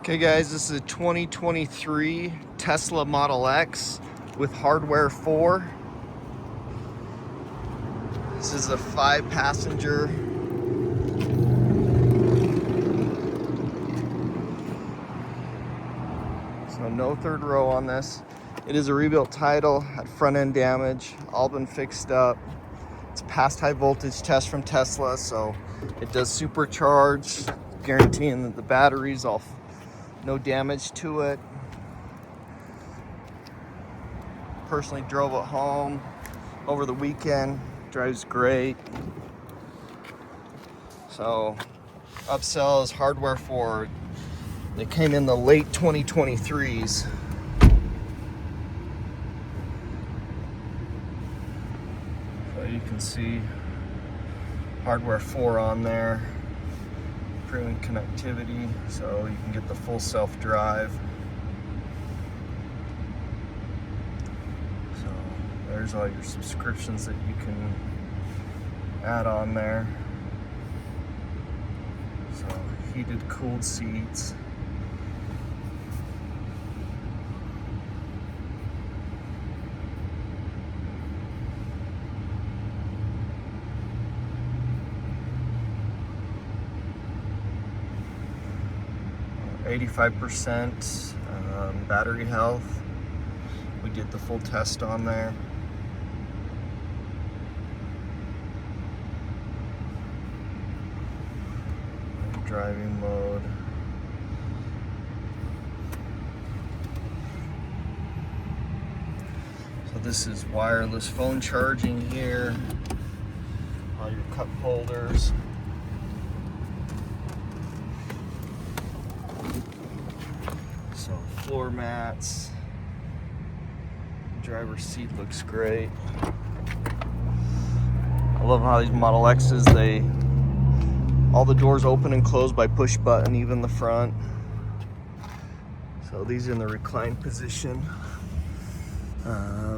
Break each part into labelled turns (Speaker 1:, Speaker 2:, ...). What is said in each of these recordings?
Speaker 1: Okay guys, this is a 2023 Tesla Model X with hardware 4. This is a 5-passenger. So no third row on this. It is a rebuilt title, had front end damage, all been fixed up. It's passed high voltage test from Tesla, so it does supercharge, guaranteeing that the battery's all no damage to it. Personally drove it home over the weekend. Drives great. So upsell is hardware 4. They came in the late 2023s. So you can see hardware 4 on there. Premium connectivity, so you can get the full self-drive. So there's all your subscriptions that you can add on there. So heated, cooled seats. Uh, 85% battery health. We did the full test on there. Driving mode. So this is wireless phone charging here. All your cup holders. So floor mats. Driver's seat looks great. I love how these Model X's, all the doors open and close by push button, even the front. So these are in the recline position.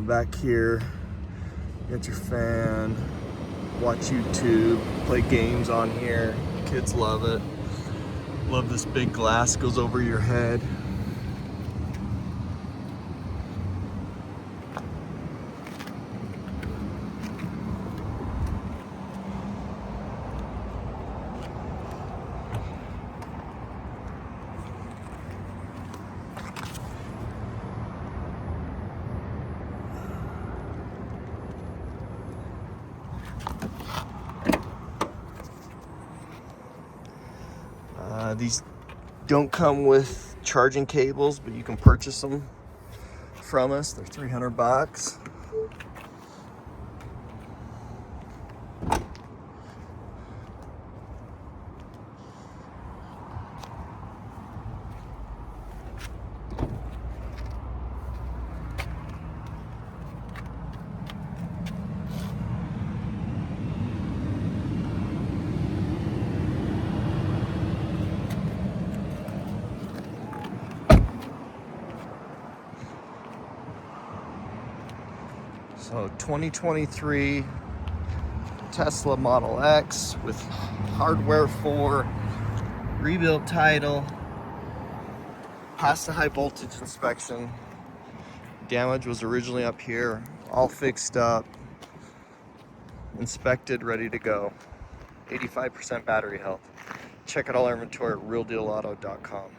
Speaker 1: Back here, you got your fan, watch YouTube, play games on here. Kids love it. Love this big glass goes over your head. These don't come with charging cables, but you can purchase them from us. They're $300. So 2023 Tesla Model X with hardware 4, rebuilt title, passed the high voltage inspection. Damage was originally up here, all fixed up, inspected, ready to go. 85% battery health. Check out all our inventory at realdealauto.com.